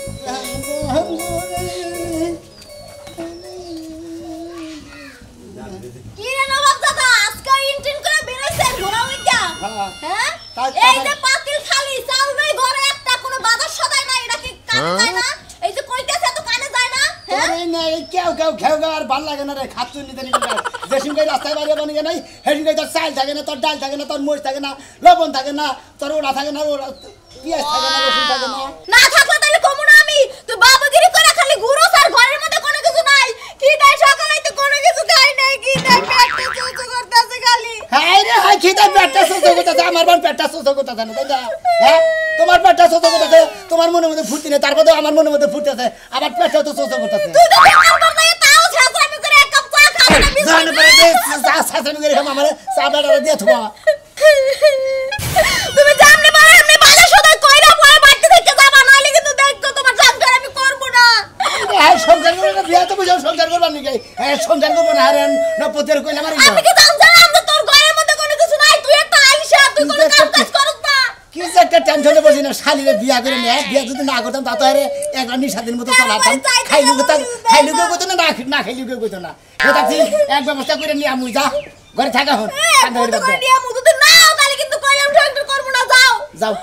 কি রে নবাব দাদা আজকে ইনটেন করে বেরাইছেন ঘোরা হইতা হ্যাঁ এই যে পাতিল খালি চাল নাই ঘরে একটা কোনো বাজার সদাই নাই এটা কি কানে যায় না এই যে কইতাছে তো কানে যায় না হ্যাঁ এই না এই কেউ আর ভাল লাগে না রে খাচ্ছু নিতে নিতে যেসিন গাই রাস্তায় বাইরে বানিয়ে নাই হেডিন গাই তোর চাল থাকে না তোর ডাল থাকে না তোর মরিচ থাকে না লবণ থাকে না তোর ওড়া থাকে না ওড়া পিয়াজ থাকে না রসুন থাকে না না থাকলে তাহলে কমু না আমি তুই বাবাগিরি করে খালি ঘুরো আর ঘরের মধ্যে কোনো কিছু নাই কি দেয় সকালে তো কোনো কিছু খাই নাই কি দেয় পেটটা চুচু করতেছে খালি হাই রে হাই খিদা পেটটা সুসু করতেছে আমার বোন পেটটা সুসু করতেছে না তাই না হ্যাঁ তোমার পেটটা সুসু করতেছে তোমার মনের মধ্যে ফুর্তি নেই তারপরে আমার মনের মধ্যে ফুর্তিছে আমার পেটটাও তো সুসু করতেছে তুই তো দোকান করতে তাও ছাছামি করে এক কাপ চা খাবি না জান পরে দে ছাছামি করে আমার চা বাড়া দিয়ে থবা তুমি জানলে পারে আমি ভালো সদা কইরা পরে বাড়ি থেকে যাবা নাইলে কিন্তু দেখো তোমার সংসার আমি করব না হ্যাঁ সংসার করব না বিয়া তো বুঝাও সংসার করব না হ্যাঁ সংসার করব না হারেন না পতের কইলা মারি আমি কি জানতাম যে তোর ঘরের মধ্যে কোনো কিছু নাই তুই একটা আইসা তুই কোনো কাজ করছ না কি যে একটা টেনশনে বসি না শালিরে বিয়া করে নে বিয়া যদি না করতাম তা তো আরে এক রানি স্বাধীন মতো চলাতাম খাইলুকে কইতো না না খাইলুকে কইতো না এটা ঠিক এক ব্যবস্থা করে নিয়ে আমু যা ঘরে থাকা হন কান্দা করে নিয়ে আমু যদি না তাহলে কিন্তু কইলাম সংসার করব না যাও যাও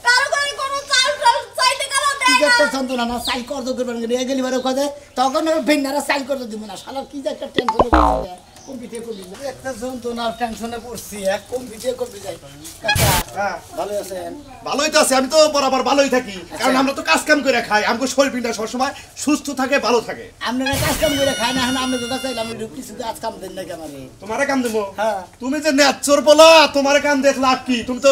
কারো করে কোনো চাল চাইতে গেল দেয় কি একটা যন্ত্রণা না সাইল করতে করবেন এ গেলি বারে কদে তখন বেন্নারা সাইল করতে দিব না শালা কি যে একটা টেনশনে পড়ছে কম্পিউটার করবি একটা যন্ত্রণা টেনশনে পড়ছি এক কম্পিউটার করবি যাই হ্যাঁ ভালো আছেন ভালোই তো আছে আমি তো বরাবর ভালোই থাকি কারণ আমরা তো কাজ কাম করে খাই আমগো শরীর পিন্ডা সব সময় সুস্থ থাকে ভালো থাকে আপনারা কাজ কাম করে খায় না আমরা তো চাইলাম কিছু কাজ কাম দেন না কেমন তোমারে কাম দেবো হ্যাঁ তুমি যে নেচর বলা তোমারে কাম দেখ লাভ কি তুমি তো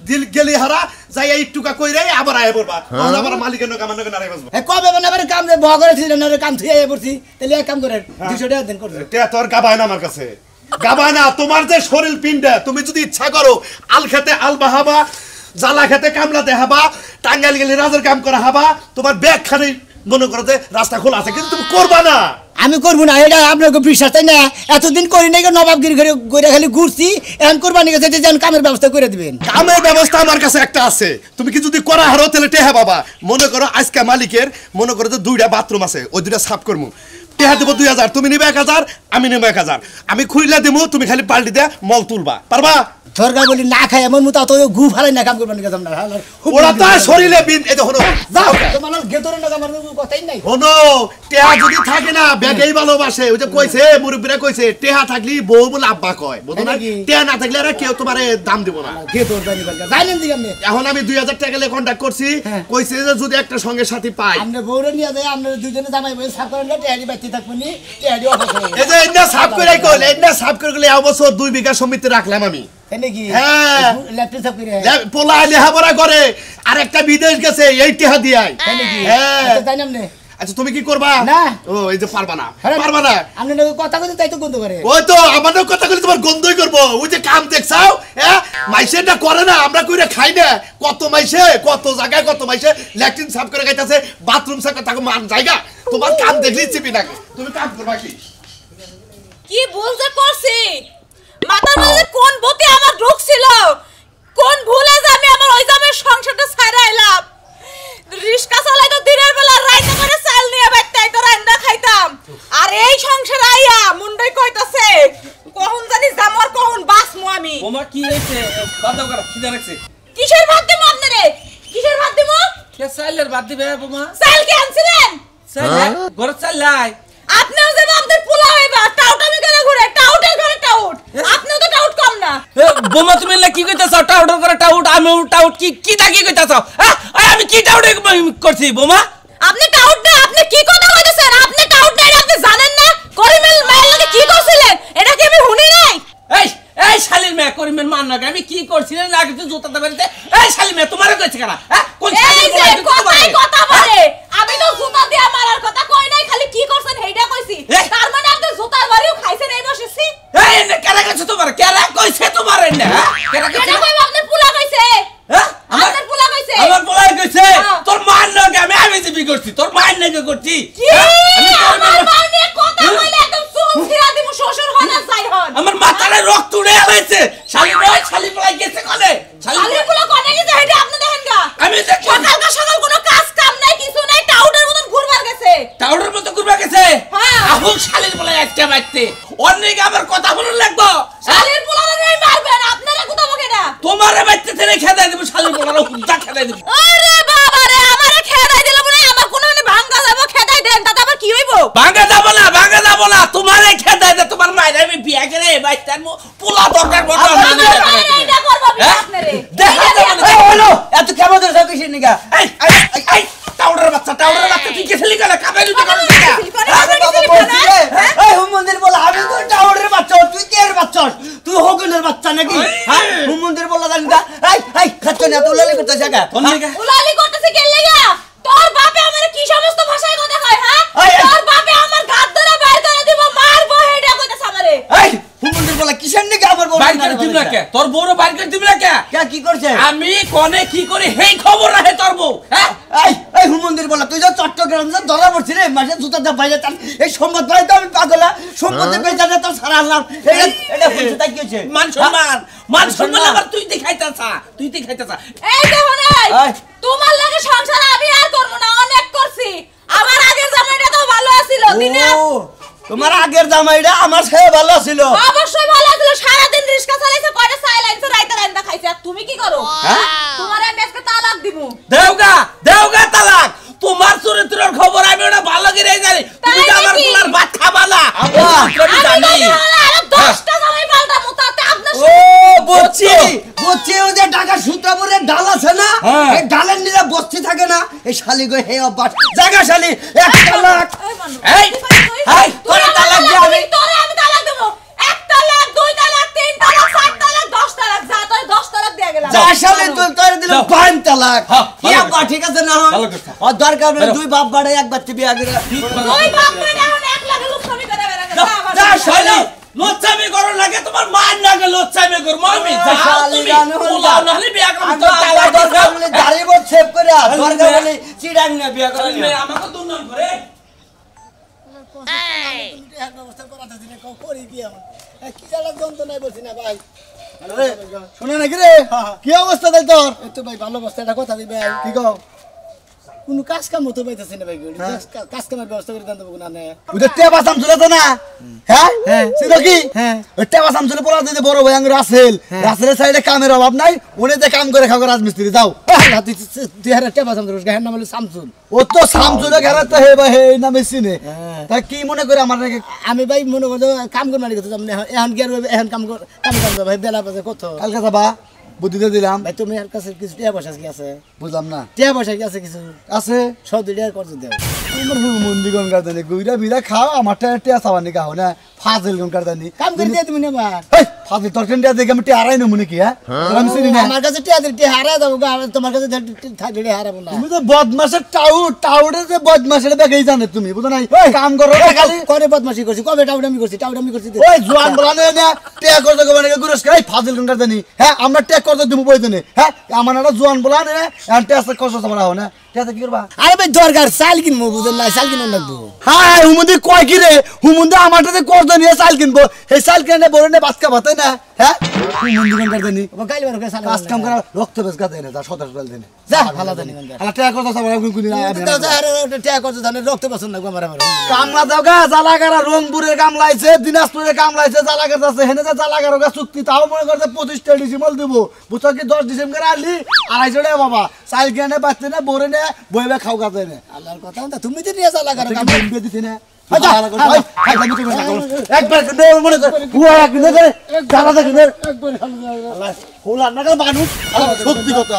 দিল গেলি হারা যাই এই টুকা কইরাই আবার আয় পড়বা তখন আবার মালিকের নকা আমার নকা নারাই বাসবো কবে বানাবার কাম দে ভগরে ছিলেন না কাম থুই আয় পড়ছি তাহলে এক কাম করেন 200 টাকা দেন করবে তে তোর গাবায় না আমার কাছে গাবায় না তোমার যে শরীর পিন্ডা তুমি যদি ইচ্ছা করো আল খেতে আল বাহাবা জ্বালা খেতে কামলা দেখাবা টাঙ্গাইল গেলে রাজের কাম করা হাবা তোমার ব্যাগ খানি মনে করো যে রাস্তা খোলা আছে কিন্তু তুমি করবা না আমি করব না এটা আপনাকে বিশ্বাস তাই না এতদিন করি নাই নবাবগিরি ঘরে ঘুরে খালি ঘুরছি এখন কোরবানি গেছে যেন কামের ব্যবস্থা করে দিবেন কামের ব্যবস্থা আমার কাছে একটা আছে তুমি কি যদি করা হারো তাহলে টেহা বাবা মনে করো আজকে মালিকের মনে করো যে 2টা বাথরুম আছে ওই 2টা সাফ করমু টেহা দেব 2000 তুমি নিবে 1000 আমি নেব 1000 আমি খুইলা দেবো তুমি খালি পাল্টি দে মল তুলবা পারবা সরকার বলি না খায় এমন মতো তো গু ফালাই না কাম করবেন গেছাম না ওরা তো শরীরে বিন এই দেখো যাও তোমার গেতরে না আমার কথাই নাই হনো টেহা যদি থাকে না ব্যাগেই ভালোবাসে ওই যে কইছে মুরব্বিরা কইছে টেহা থাকলি বউ বলে আব্বা কয় বুঝো না টেহা না থাকলে আর কেউ তোমারে দাম দিব না গেতর জানি বারকা জানেন দি আপনি এখন আমি 2000 টাকা লে কন্টাক্ট করছি কইছে যে যদি একটা সঙ্গে সাথী পাই আপনি বউরে নিয়ে যায় আপনারা দুজনে জামাই বই সাফ করেন না টেহারি বাতি থাকবনি টেহারি অফার করে এই যে এন্না সাফ কইরাই কইল এন্না সাফ করে গেলে এবছর 2 বিঘা জমিতে রাখলাম আমি এনে কি হ্যাঁ ল্যাপটপ সাফ করে পোলা লেহাপড়া করে আর একটা বিদেশ গেছে এই টেহা দিয়াই এনে কি হ্যাঁ আচ্ছা তাই নামনে আচ্ছা তুমি কি করবা না ও এই যে পারবা না পারবা না আপনি না কথা কইতে তাই তো গন্ধ করে ওই তো আমাদের কথা কইলে তোমার গন্ধই করব ওই যে কাম দেখছাও হ্যাঁ মাইসেটা করে না আমরা কইরা খাই না কত মাইসে কত জায়গায় কত মাইসে ল্যাট্রিন সাফ করে গাইতাছে বাথরুম সাফ করে তাকে মান জায়গা তোমার কাম দেখলেই চিপি না তুমি কাম করবা কি কি ভুল যে করছি মাথার মধ্যে কোন বতে আমার ঢুকছিল কোন ভুলে যে আমি আমার ওই জামের সংসারটা ছাইরা আইলাম রিস্কা চালাই তো দিনের বেলা রাইতে করে চাল নিয়ে বাইতাই তো রান্না খাইতাম আর এই সংসার আইয়া মুন্ডাই কইতাছে কখন জানি জামর কখন বাসমু আমি ওমা কি হইছে বাদ দাও করা খিদা রাখছে কিসের ভাত দিমু আপনারে কিসের ভাত দিমু কে চাইলের বাদ দিবে বোমা চাল কি আনছিলেন চাইল ঘর চাইলাই আপনিও যে আপনাদের পোলা হইবা টাউটামি করে ঘুরে টাউটের ঘরে টাউট আপনিও তো টাউট কম না বোমা তুমি কি কইতাছ টাউট করে টাউট আমি টাউট কি তাকি কইতাছ আমি কি টাউট করছি বোমা আপনি টাউট না আপনি কি কথা কইতেছেন আপনি টাউট না আপনি জানেন না করিমেল মায়ের লগে কি করছিলেন এটা কি আমি শুনি নাই এই এই শালির মে করিমের মান না আমি কি করছিলেন না কিছু জুতাতে বাড়িতে এই শালির মে তোমারে কইছে কেন কোন এই যে কথাই কথা বলে আমি তো জুতা দিয়া মারার কথা কই নাই খালি কি করছেন হেইডা কইছি তার মানে আপনি জুতার বাড়িও খাইছেন এই বসেছি এই নে কেন কইছে তোমার কেন কইছে তোমার না কেন এটা কইব আপনি পোলা কইছে আমার পোলা কইছে আমার পোলা কইছে তোর মান না আমি জিবি করছি তোর মান না করছি আমি আমার মান নিয়ে কথা কইলে একদম চুপ ছিড়া দিমু শ্বশুর হনা যাই হন আমার মাথায় রক্ত উড়ে আইছে শালি পোলা গেছে কোনে শালি পোলা কোনে গেছে হেডা আপনি দেখেন গা আমি দেখি সকাল কোনো কাজ কাম বাইতে অনেক আমার কথা বলুন লাগবো শালির পোলারে নাই মারবেন আপনারা কোথা বকে না তোমারে বাইতে থেকে খেদাই দেব শালি বলার হুদ্দা খেদাই দেব আরে বাবা রে আমারে খেদাই দিল বলে আমার কোন মানে ভাঙা যাব খেদাই দেন তাতে আবার কি হইব ভাঙা যাব না তোমারে খেদাই দে তোমার মাইরে আমি বিয়া করে বাইতার পোলা দরকার বড় এইটা করব আমি আপনারে দেখা যাবে না হলো এত কেমন করে সব কিছু নিগা এই টাউডার বাচ্চা তুই কে খেলি গেল কাবাই লুটি করছ আরে বাবা বলছি রে এই হুমন্দির বলা আমি তো টাউরের বাচ্চা তুই কে এর বাচ্চা তুই হগনের বাচ্চা নাকি হ্যাঁ হুমন্দির বলা জানি না এই খাচ্ছ না তো লালি করতে জায়গা উলালি করতেছে কে লাগা তোর বাপে আমারে কি সমস্ত ভাষায় কথা কয় হ্যাঁ তোর বাপে আমার গাদ ধরে বাইর করে দিব মারবো হেডা কইতাছ আমারে এই হুমন্দির বলা কিসের নাকি আমার বড় বাইর করে দিবি না কে তোর বউরে বাইর করে দিবি না কে কে কি করছে আমি কোনে কি করি হেই খবর রাখে তোর বউ হ্যাঁ এই হুমন্দির বলা তুই যে চট্টগ্রাম যে ধরা পড়ছি রে মাসে জুতা দা বাইরে তার এই সম্পদ ভাই তো আমি পাগলা সম্পত্তি বেচাতে তো সারা আল্লাহ এটা বলছে তাই কি হচ্ছে মান সম্মান আবার তুই দেখাইতাছা এই দেখো নাই তোমার লাগে সংসার আমি আর করব না অনেক করছি আমার আগের জামাইটা তো ভালো ছিল দিনে তোমার আগের জামাইটা আমার সাথে ভালো ছিল অবশ্যই ভালো ছিল সারা দিন রিস্কা চালাইছে কয়টা চাই লাইনছে রাইতে রাইন্দা খাইছে আর তুমি কি করো তোমার আমি আজকে তালাক দিমু দেওগা তালাক তোমার চরিত্রের খবর আমি ওটা ভালো করে জানি তুমি তো আমার পোলার ভাত খাবালা আমি জানি আর 10টা জামাই পাল্টামু তাতে আপনার ও বুঝছি ও যে ঢাকা সূত্রাপুরের ডাল আছে না এই ডালের নিচে বসতি থাকে না এই শালি গো হে অবাস জায়গা শালি 1 তালাক এই তোরে তালাক দিয়ে আমি তোরে আমি তালাক দেব 1 তালাক 2 তালাক 3 তালাক 4 তালাক 10 তালাক যা তোর 10 তালাক দিয়ে গেলাম যা শালি তুই তোরে দিলাম 5 তালাক কি আব্বা ঠিক আছে না ভালো কথা। আর দরকার নেই দুই বাপ বাড়ে এক বাচ্চা বিয়া করে ওই বাপ কই না এখন 1 লাখ লুকসামি করে বেড়া গেছে যা শালি লোচ্ছামি করো লাগে তোমার মার লাগে লোচ্ছামি কর মামি যাও তুমি পোলাও নাহলে বিয়া করো তো তালাক দরকার হলে দাড়ি বট সেভ করে দরকার হলে চিড়াং না বিয়া করে তুমি আমাকে দুর্নাম করে শোনা নাকি রে কি অবস্থা তাই তোর তো ভাই ভালো অবস্থা এটা কথা দিবে কি কও কোন কাজ কাম হতে পাইতেছে না ভাই কাজ কামের ব্যবস্থা করে দেন দেবো না ওদের টেবা সামসুলে তো না হ্যাঁ সেটা কি ওই টেবা সামসুলে পড়া দিতে বড় ভাই আঙ্গুর রাসেলের সাইডে কামের অভাব নাই উনি যে কাম করে খাওয়া রাজমিস্ত্রি যাও তুই হারে টেপা শামসুল গায়ের নাম হলো শামসুল ও তো শামসুলে ঘরে তো হে ভাই হে নামে চিনে তা কি মনে করে আমার আমি ভাই মনে করছো কাম করবো নাকি এখন কি আর এখন কাম করবো ভাই বেলা বাজে কত কালকে যাবা বুদ্ধিতে দিলাম ভাই তুমি আর কাছে কিছু টিয়া পয়সা কি আছে বুঝলাম না টিয়া পয়সা কি আছে কিছু আছে 100 টাকা করতে দেও তোমার মন্দি গন কারদানি গুইরা বিরা খাও আমার টিয়া সাবানি খাও না ফাজিল গন কারদানি কাম করে দিয়ে তুমি নেবা এই ফাজিল তোর টিয়া দেখে আমি টিয়া হারাই নমুনে কি হ্যাঁ আমি চিনি না আমার কাছে টিয়া দিলে টিয়া হারাই দেবো তোমার কাছে থাকলে হারাবো না তুমি তো বদমাশের টাউডে যে বদমাশের বেগেই জানে তুমি বুঝো নাই কাম করো খালি করে বদমাশি করছি কবে টাউডামি করছি টাউডামি করছি ওই জোয়ান বলানে না টিয়া করতে গবানে গুরস খাই ফাজিল গন কারদানি হ্যাঁ আমরা টিয়া করতে দিমু বইতনে হ্যাঁ আমার না জোয়ান বলানে আর টিয়া কষ্ট সামরা হয় না টিয়া কি করবা আরে ভাই দরকার চাল কিনবো বুঝলেন না চাল কিনুন লাগবো হ্যাঁ হুমুন্দি কয় কি রে হুমুন্দি আমারটাতে করতে নিয়ে চাল কিনবো এই চাল কিনে বড় নে বাচ্চা ভাতে না হ্যাঁ হুমুন্দি গন কারদানি গাইল বার করে চাল কাজ কাম করা রক্ত বেশ গাতে না যা 17 দিনে যা ভালো জানি আর টিয়া করতে সামরা গুনি না টিয়া করছে জানে রক্ত পছন্দ না গো আমার কামলা দাও গা জালাগারা রংপুরের কামলাইছে দিনাজপুরের কামলাইছে জালাগার আছে হেনে যে জালাগার গা চুক্তি তাও মনে করতে 25 ডিসেম্বর দিব বুঝছো কি 10 ডিসেম্বর আলি 250 টাকা বাবা চাল কিনে বাচ্চা না বরে না বইবে খাও গাতে না আল্লাহর কথা তুমি তো নিয়ে জালাগার কাম বিয়ে দিতে না একবার মনে কর জালা দেখে হোলা না মানুষ সত্যি কথা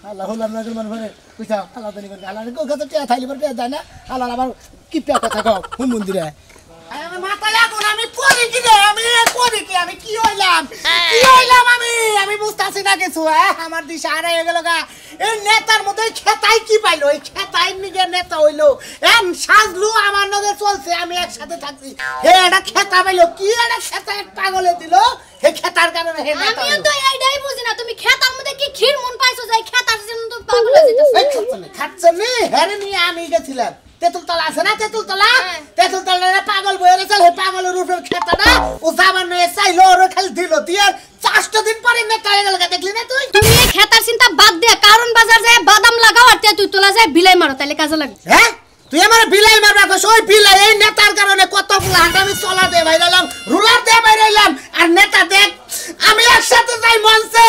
আল্লাহ হলাম না মানে মানে কইছা আল্লাহ জানি করে আল্লাহ কো কথা টিয়া থাইলি পর টিয়া দেয় না আল্লাহ আবার কি পিয়া কথা কও হুম মন্দিরে আমি মাথা লাগুন আমি করি কি রে আমি কি হইলাম আমি বুঝতাছি না কিছু আমার দিশা হারাই গেল গা এই নেতার মধ্যে খেতাই কি পাইলো এই খেতাই নিগে নেতা হইলো এম সাজলু আমার নগে চলছে আমি একসাথে থাকছি হে এটা খেতা পাইলো কি এটা খেতা পাগলে দিল হে খেতার কারণে হে নেতা আমিও তো এইটাই বুঝি না তুমি খেতার মধ্যে কি ক্ষীর মন পাইছো যাই খেতার জন্য তো পাগল হয়ে যেতেছ খাচ্ছনি হেরে নিয়ে আমি গেছিলাম তেতুলতলা আছে না তেতুলতলা পাগল বইরে চল হে পাগলের রূপের খেতাটা ও জামান নিয়ে চাইলো ওর খালি দিল দিয়ে 4 দিন পরে নেতা হয়ে গেল দেখলি না তুই তুমি এই খেতার চিন্তা বাদ দে কারণ বাজার যায় বাদাম লাগাও আর তুই তোলা যায় বিলাই মারো তাইলে কাজে লাগবে হ্যাঁ তুই আমার বিলাই মারবা কইছ ওই বিলাই এই নেতার কারণে কত ফুলাহান্ডা আমি চলা দে বাইরালাম রুলার দে বাইরালাম আর নেতা দেখ আমি একসাথে যাই মঞ্চে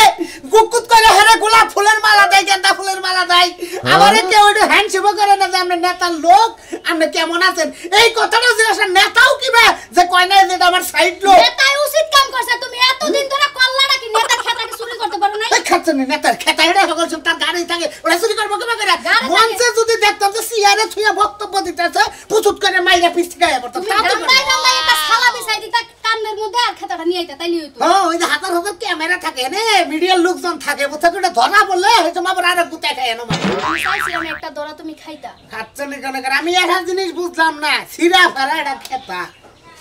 গুকুত করে হেরে গোলাপ ফুলের মালা দেয় গেন্দা ফুলের মালা দেয় আমারে কেউ একটু হ্যান্ডশেক করে না যে আপনি নেতার লোক আপনি কেমন আছেন এই কথাটা জিজ্ঞাসা নেতাও কিবা যে কয় না যে আমার সাইড লোক নেতাই উচিত কাম করছে তুমি এতদিন ধরে কল্লাটা কি নেতার খেতাকে চুরি করতে পারো না এই খাচ্ছেন নেতার খেতা হেডা সকল সব তার গাড়ি থাকে ওরা চুরি করবো কিবা করে মঞ্চে যদি দেখতাম যে সিয়ারে ছুঁয়া বক্তব্য দিতেছে পুচুত করে মাইরা পিছ থেকে আয়া পড়তাম দান্দাই দান্দাই একটা শালা বিছাই দিতা কানের মধ্যে আর খেতাটা নিয়ে আইতা তাইলি হইতো ওই যে হাজার হাজার ক্যামেরা থাকে না মিডিয়ার লোকজন থাকে বুঝতে করে ধরা বললে হয়তো আবার আর গুতায় খায় না আমি চাইছিলাম একটা দরা তুমি খাইতা খাচ্ছেন কেন আমি একটা জিনিস বুঝলাম না সিরা ফারা এটা খেতা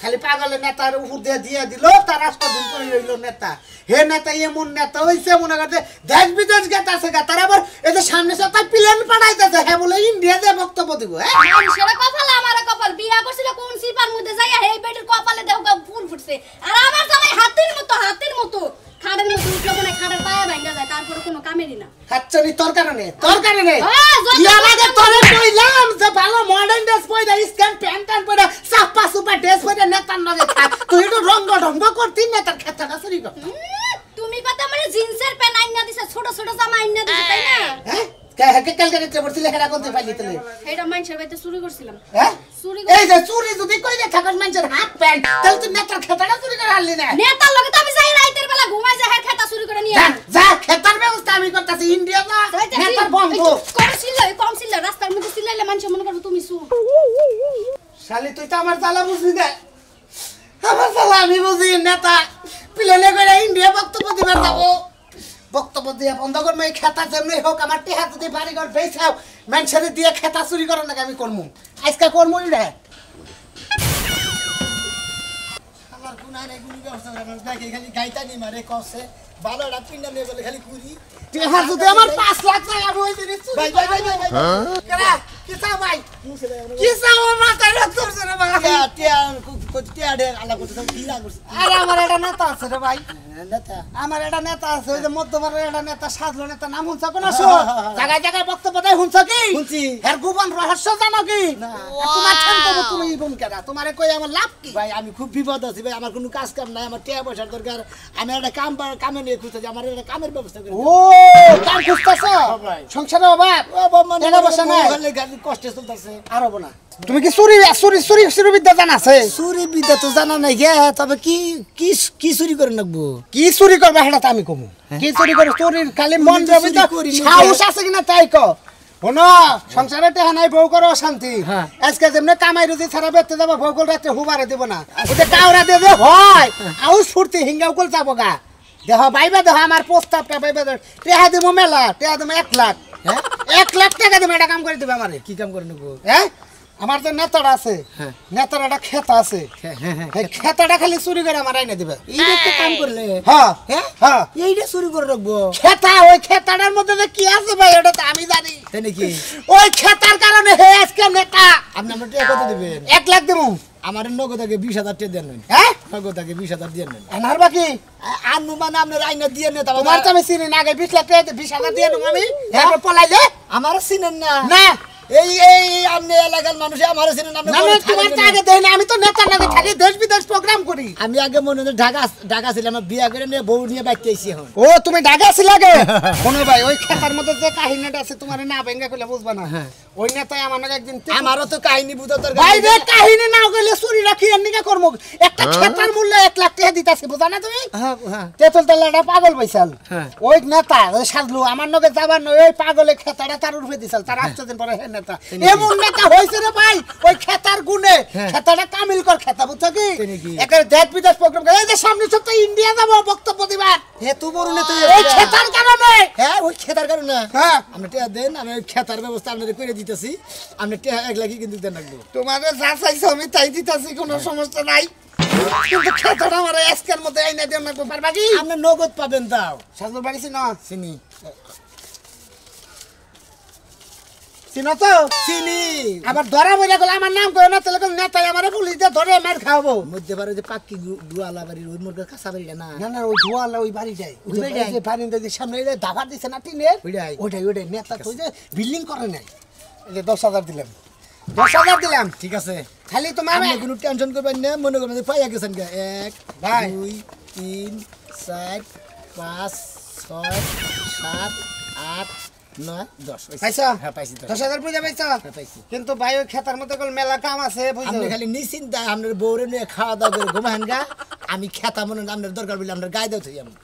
খালি পাগলের নেতার উপর দিয়ে দিল তার রাষ্ট্রদিন করে রইল নেতা হে নেতা এমন নেতা হইছে মনে করতে দেশ বিদেশ গেতাছে গা তার আবার এই যে সামনে সপ্তাহে প্লেন পাঠাইতেছে হ্যাঁ বলে ইন্ডিয়া যে বক্তব্য দিব সেটা কপাল আমার কপাল বিয়া করছিল কোন সিপার মধ্যে যাইয়া এই বেটির কপালে দেহ ফুল ফুটছে আর আমার জামাই হাতির মতো খাড়ের মতো উঠলো মনে খাড়ের পায়ে ভাঙা যায় তারপরে কোনো কামেরই না খাচ্ছনি তোর কারণে ইয়ার আগে তোরে কইলাম যে ভালো মডার্ন ড্রেস পয়দা স্ক্যান প্যান্ট পয়দা সাপা সুপা ড্রেস পয়দা নেতার নগে থাক তুই একটু রঙ্গ ঢঙ্গ করতি নেতার খেতাটা চুরি কর তুমি কথা মানে জিন্সের প্যান্ট আইনা দিছে ছোট ছোট জামা আইনা দিছে তাই না হ্যাঁ ক্যালকাটা পড়ছিলে হেডা কোনতে পাইলি তুমি হেডা মাইনছের বাইতে চুরি করছিলাম হ্যাঁ চুরি এই যে চুরি যদি কইলে থাকার মানুষের হাত প্যান্ট তাহলে তুই নেতার খেতাটা চুরি করে আনলি না নেতার লগে তো আমি যাই রাইতের বেলা ঘুমাই যাই হের খেতা চুরি করে নিয়ে যা খেতার ব্যবস্থা আমি করতেছি ইন্ডিয়া না নেতার বন্ধ করছিল কম ছিল রাস্তার মধ্যে চিল্লাইলে মানুষ মনে করবে তুমি চুর শালি তুই তো আমার জ্বালা বুঝলি না আমার জ্বালা আমি বুঝি নেতা প্লেনে করে ইন্ডিয়া বক্তব্য দিবার যাবো বক্তব্য দিয়ে বন্ধ করবো এই খেতা যেমনি হোক আমার টেহা যদি বাড়ি ঘর বেচাও মানুষের দিয়ে খেতা চুরি করার নাকি আমি করবো আজকে করবো রে আমার গুনারে গুনি করছে আমার নাকি খালি গাইতানি মারে কসে ভালো একটা পিন্ডা নিয়ে গেলে খালি কুড়ি টেহা যদি আমার 5 লাখ টাকা আমি ওই দিন চুরি ভাই কেরা কি চাও ভাই কি চাও মাথায় রাখছস রে ভাই টিয়া আলা করতে কি লাগছে আরে আমার একটা নেতা আছে রে ভাই নেতা আমার একটা নেতা আছে ওই যে মধ্যবারের একটা নেতা সাজলো নেতা নাম শুনছ কোন জায়গায় জায়গায় বক্তব্য দেয় শুনছ কি শুনছি এর গোপন রহস্য জানো কি তোমার ছান্ত তুমি ইবন কেডা তোমারে কই আমার লাভ কি ভাই আমি খুব বিপদ আছি ভাই আমার কোনো কাজ কাম নাই আমার টাকা পয়সার দরকার আমি একটা কামে নিয়ে খুঁজতেছি আমার একটা কামের ব্যবস্থা করে ও কাম খুঁজতাছ ভাই সংসারে অভাব টাকা পয়সা নাই কষ্টে চলতেছে আর হবো না তুমি কি চুরি বিদ্যা জানা আছে চুরি বিদ্যা তো জানা নাই গে তবে কি কি কি চুরি করে নাকবো কি চুরি করবে সেটা তো আমি কমু কি চুরি করে চুরির খালি মন যাবে সাহস আছে কিনা তাই ক শোনো সংসারে টেহা নাই বউ করো শান্তি আজকে যেমনি কামাই রুজি ছাড়া বেরতে যাবো বউ করে রাত্রে হুবারে দেবো না ওটা কাউরা দেবে হয় আউস ফুর্তি হিঙ্গা উকল যাবো গা দেহ বাইবা দেহ আমার প্রস্তাবটা বাইবা টেহা দিব মেলা টেহা দিব 1 লাখ 1 লাখ টাকা দিব এটা কাম করে দিবে আমারে কি কাম করে নেবো হ্যাঁ আমার যে নেতাটা আছে নেতার একটা খেতা আছে খেতাটা খালি চুরি করে আমার আইনে দিবে এইটা তো কাম করলে হ্যাঁ হ্যাঁ এইটা চুরি করে রাখবো খেতা ওই খেতাটার মধ্যে যে কি আছে ভাই ওটা তো আমি জানি তাই নাকি ওই খেতার কারণে হে আজকে নেতা আপনি আমার টাকা কত দিবেন 1 লাখ দেবো আমার নগদ আগে 20,000 টাকা দেন হ্যাঁ নগদ আগে 20,000 দিয়ে নেন আনার বাকি আনু মানে আপনার আইনা দিয়ে নে তোমার তো আমি চিনি না আগে 20 লাখ টাকা 20,000 দিয়ে নেবো আমি তারপর পলাইলে আমার চিনেন না না এই আপনি এলাকার মানুষ আমার চিনেন আপনি না তোমার তো আগে দেই না আমি তো নেতার নামে থাকি দেশ বিদেশ প্রোগ্রাম করি আমি আগে মনে হয় ঢাকা ছিলাম আমার বিয়া করে নিয়ে বউ নিয়ে বাইতে আইছি এখন ও তুমি ঢাকা ছিল আগে শোনো ভাই ওই খেতার মধ্যে যে কাহিনীটা আছে তোমার না ভেঙ্গা কইলে বুঝবা না ওই নেতাই আমার নাকি একদিন আমারও তো কাহিনী বুঝা দরকার ভাই রে কাহিনী না কইলে চুরি রাখি আর নিকা করব একটা খেতার মূল্য 1 লাখ টাকা দিতাছে বুঝা না তুমি হ্যাঁ তেতল তেলাটা পাগল পাইছাল ওই নেতা ওই সাজলু আমার নগে যাবার নয় ওই পাগলে খেতাটা তার উঠে দিছাল তার 8 দিন পরে হে নেতা এমন নেতা হইছে রে ভাই ওই খেতার গুণে খেতাটা কামিল কর খেতা বুঝছো কি একটা দেশ বিদেশ প্রোগ্রাম করে এই যে সামনে সপ্তাহে ইন্ডিয়া যাব বক্তব্য দিবার হে তু বড় নেতা ওই খেতার কারণে হ্যাঁ ওই খেতার কারণে হ্যাঁ আপনি টাকা দেন আমি ওই খেতার ব্যবস্থা আপনাদের করে দিতেছি আপনি টাকা 1 লাখই কিন্তু দেন রাখবো তোমাদের যা চাইছো আমি তাই দিতেছি কোনো সমস্যা নাই কিন্তু খেতাটা আমার আজকের মধ্যে আইনা দিও না পারবা কি আপনি নগদ পাবেন তাও সাজলুর বাড়ি চিনো চিনি চিনো তো চিনি আবার ধরা বইলা গেল আমার নাম কই না তাহলে নেতাই আমারে পুলিশ দিয়ে ধরে মার খাওয়াবো মধ্যে পারে যে পাক্কি দুয়ালা বাড়ির ওই মোর কাঁচা বাড়ি না না না ওই ধোয়ালা ওই বাড়ি যায় ওই বাড়ি যায়? যে বাড়ি দিয়ে সামনে এই যে দাবার দিছে না টিনের ওইটাই। ওইটাই নেতা তো ওই যে বিল্ডিং করে নাই এই যে 10,000 দিলাম 10,000 দিলাম ঠিক আছে খালি তোমার আপনি কোনো টেনশন করবেন না মনে করবেন যে পাইয়া গেছেন গা 1 ভাই। 2 3 4 5 6 7 8 9 10 পাইছো হ্যাঁ পাইছি 10,000 পয়সা পাইছো পাইছি কিন্তু ভাই ওই খেতার মধ্যে কল মেলা কাম আছে বুঝছো আপনি খালি নিশ্চিন্তা আপনার বউরে নিয়ে খাওয়া দাওয়া করে ঘুমাহেন গা আমি খেতা মনে আপনার দরকার বলে আপনার গায়ে দাও থই আমি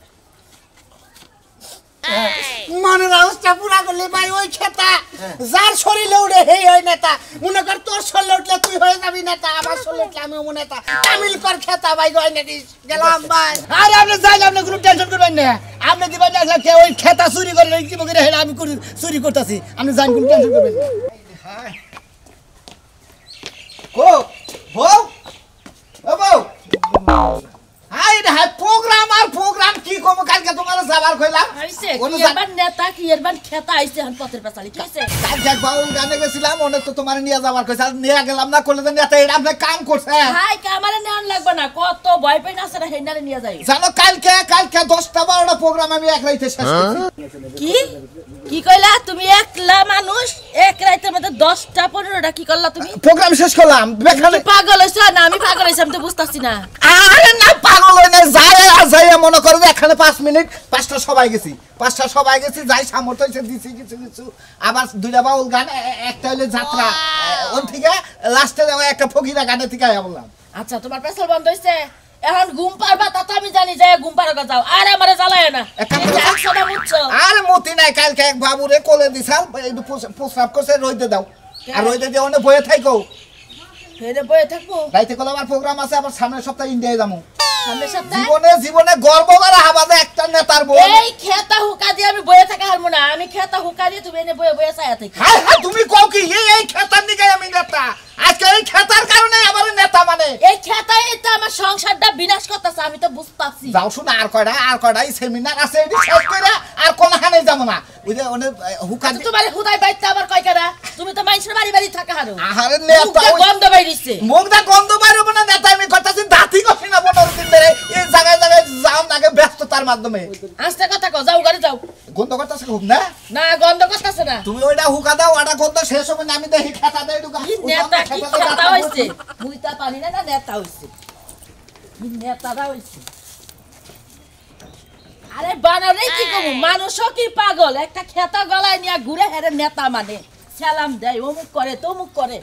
মনের অবস্থা পুরা করলে ভাই ওই খেতা যার শরীরে উঠে হেই হয় নেতা মনে কর তোর শরীরে উঠলে তুই হয়ে যাবি নেতা আমার শরীরে উঠলে আমি হবো নেতা তামিল কর খেতা ভাই গয় নেতি গেলাম ভাই আরে আপনি যাইলে আপনি কোনো টেনশন করবেন না আপনি দিবেন না কেউ ওই খেতা চুরি করে কি বকে হেলা আমি চুরি করতেছি আপনি যান কোনো টেনশন করবেন না কো বউ ও বউ হাই রে হাই প্রোগ্রাম কি কম কালকে তোমার যাবার কইলাম আইছে কোনো কি এবার নেতা কি এবার খেতা আইছে হন পথের পেছালি কি হইছে কালকে বাউল গানে গেছিলাম অনেক তো তোমার নিয়ে যাবার কইছে আর নিয়ে গেলাম না করলে নেতা এটা আপনি কাম করছে হাই কামারে নেন লাগবে না কত ভয় পাই না সেটা হেনারে নিয়ে যাই জানো কালকে 10টা 12টা প্রোগ্রাম আমি এক রাইতে শেষ করছি কি কি কইলা তুমি একলা মানুষ এক রাতের মধ্যে 10টা 15টা কি করলা তুমি প্রোগ্রাম শেষ করলাম বেখানে তুমি পাগল হইছ না আমি পাগল হইছি আমি তো বুঝতাছি না আরে না পাগল হই না যাই মনে করো যে এখানে 5 মিনিট 5টা সবাই গেছি যাই সামর্থ্য হইছে দিছি কিছু আবার দুইটা বাউল গান একটা হইলো যাত্রা ওন থেকে লাস্টে একটা ফকিরা গানে থেকে আয়া বললাম আচ্ছা তোমার পেছাল বন্ধ হইছে এখন ঘুম পারবা তা তো আমি জানি যায় ঘুম পারবা যাও আরে আমারে জ্বালায় না একসাথে মুচ্ছো আরে মতি নাই কালকে এক বাবুরে কোলে দিছাল একটু প্রস্রাব করছে রইতে দাও আর রইতে দিয়ে অনেক বয়ে থাইকো ফেরে বয়ে থাকবো রাইতে কল আমার প্রোগ্রাম আছে আবার সামনের সপ্তাহে ইন্ডিয়ায় যাবো সামনের সপ্তাহে জীবনে গর্ব করা হাবাদে একটা নেতার বউ এই খেতা হুকা দিয়ে আমি বয়ে থাকা হারমু না আমি খেতা হুকা দিয়ে তুমি এনে বয়ে বয়ে চায়া থাকি হাই তুমি কও কি এই খেতার নিকে আমি নেতা আজকে এই খেতার কারণে আমার নেতা মানে এই খেতাই তো আমার সংসারটা বিনাশ করতেছে আমি তো বুঝতাছি যাও শুন আর কয়টা এই সেমিনার আছে এটি শেষ করে আর কোনখানে যাব না ওই যে অনেক হুকা তোমার হুদাই বাইতে আবার কয় কেডা তুমি তো মানুষের বাড়ি বাড়ি থাকা হারো আহারে নেতা গন্ধ বাইরিছে মুখটা গন্ধ বাইরব না নেতা আমি করতেছি দাঁতি কষি না 15 দিন ধরে এই জায়গায় যাও নাকে ব্যস্ততার মাধ্যমে আস্তে কথা কও যাও গাড়ি যাও গন্ধ করতেছে খুব না না গন্ধ করতেছে না তুমি ওইটা হুকা দাও ওটা গন্ধ শেষ হবে না আমি দেখি খেতা দেই ঢুকা কি নেতা কি খেতা হইছে মুইতা পানি না নেতা হইছে কি নেতারা হইছে আরে বানারে কি কমু মানুষও কি পাগল একটা খেতা গলায় নিয়ে ঘুরে হেরে নেতা মানে সালাম দেয় অমুক করে তমুক করে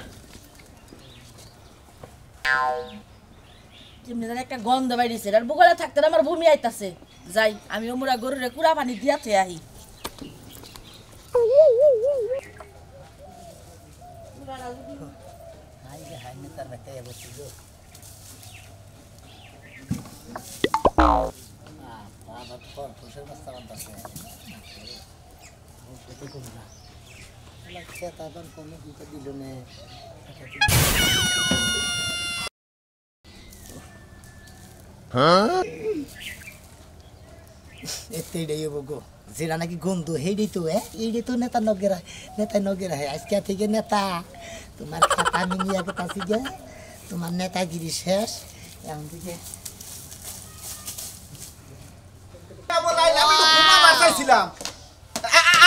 কেমনে জানি একটা গন্ধ বাইরেছে আর বুগলে থাকতে আমার ভূমি আইতাছে যাই আমি ওমরা গরুরে কুড়া পানি দিয়াতে আহি এতেই গো যেটা নাকি গন্ধ হেডি তো এইটাই তো নেতা নগেরা আজকে থেকে নেতা তোমার খাতা আমি নিয়ে গেছি গে তোমার নেতাগিরি শেষ এখন থেকে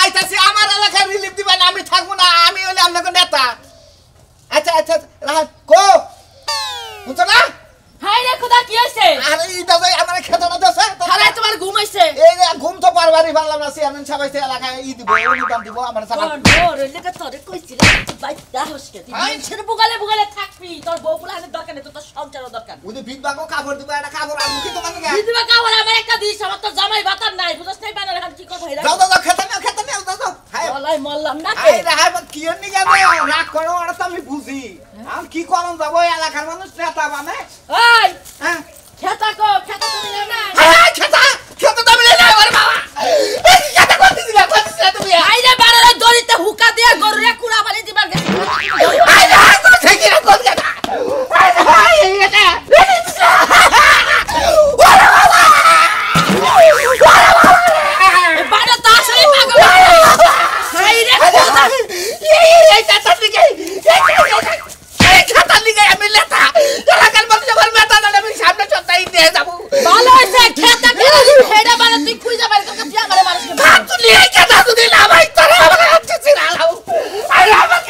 আইতাছি আমার এলাকায় রিলিফ দিবেন আমি থাকবো না আমি হইলে আপনাকে নেতা আচ্ছা কো বুঝছো না হাই রে খোদা কি হইছে আরে ইটা যাই আমার খেতনা দেছে আরে তোমার ঘুম হইছে এই যে ঘুম তো পারবারই পারলাম না চেয়ারম্যান সাহেব এসে এলাকায় দিব অনুদান দিব আমার সাথে ওরে লেগে তোরে কইছিলাম ভাই দাহস কে তুই মানুষের বুগালে থাকবি তোর বউ ফুলানের দরকার নেই তোর সংসারও দরকার ওই যে বিধবাকে কাপড় দিব একটা কাপড় আমি কি তোমার নিয়ে দিদিবা কাওয়ার আমার একটা দিস আমার তো জামাই বাতার নাই বুঝছ নাই বানালে এখন কি করব যাও খেতনা যাও হাই বলাই মল্লাম না আই রে হাই কি এর নিয়ে রাগ করো ওটা তো আমি বুঝি আমি কি করম যাব এলাকার মানুষ নেতা মানে ওই হ্যাঁ খেতা তুমি না খেতা তুমি না আমার বাবা খেতা করতেছিলা তুমি আইরে বাড়ারে দড়িতে হুকা দিয়া গরুরে কুড়া বালি দিবার গেছি আই রে তুমি ঠিকই না কোন কথা আই রে এটা বাড়া তো আসলে পাগল আইরে খোদা এই খেতার দিকে আমি নেতা এলাকার মানুষ আমার নেতা না আমি সামনে সপ্তাহে নিয়ে যাবো ভালো হইছে খেতা হেডা বাড়া তুই খুই যাবার কাছে আমারে মানুষকে তুই এই খেতা তুই না ভাই তোরা আমার হাতে ছিড়ালাও আরে আমার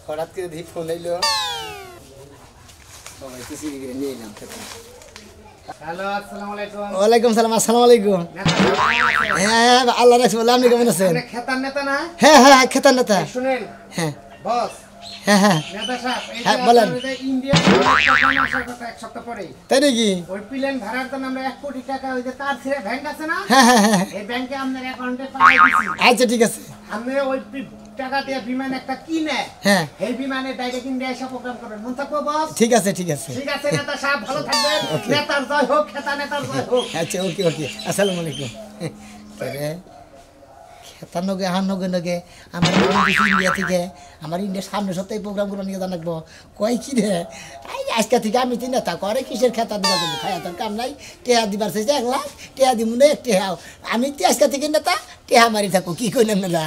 হঠাৎ করে দেখি ফোন এলো সবাই তো সিঁড়ি করে নিয়ে এলাম খেতে। হ্যালো আসসালামু আলাইকুম ওয়ালাইকুম সালাম, আসসালামু আলাইকুম। হ্যাঁ আল্লাহ রাখছি, বলে আপনি কেমন আছেন? আপনি খেতার নেতা না হ্যাঁ হ্যাঁ হ্যাঁ, খেতার নেতা। শুনেন হ্যাঁ বস হ্যাঁ হ্যাঁ নেতা সাহেব এই হ্যাঁ, যে বলেন। আপনাদের ইন্ডিয়া আসার কথা এক সপ্তাহ পরে তাই নাকি? ওই প্লেন ভাড়ার জন্য আমরা 1 কোটি টাকা ওই যে তার ছেড়ে ব্যাংক আছে না হ্যাঁ হ্যাঁ হ্যাঁ এই ব্যাংকে আপনার অ্যাকাউন্টে পাঠিয়ে দিছি আচ্ছা ঠিক আছে। আপনি ওই টাকা দিয়ে বিমান একটা কিনে হ্যাঁ এই বিমানে ডাইরেক্ট ইন্ডিয়া এসে প্রোগ্রাম করবেন মন থাকবো বস ঠিক আছে ঠিক আছে। ঠিক আছে নেতা সাহেব ভালো থাকবেন নেতার জয় হোক খেতা নেতার জয় হোক আচ্ছা ওকে ওকে, আসসালামু আলাইকুম। রে খেতার নগে হার নগে নগে আমার ইন্ডিয়া থেকে আমার ইন্ডিয়ার সামনে সপ্তাহে প্রোগ্রামগুলো নিয়ে জানাকবো কয় কি রে এই আজকে থেকে আমি তিন নেতা করে কিসের খেতা দিবার জন্য খাই তোর কাম নাই, টেহা দিবার চাইছে 1 লাখ, টেহা দিব না, টেহা আমি আজকে থেকে নেতা টেহা মারি থাকো, কি কইলাম না?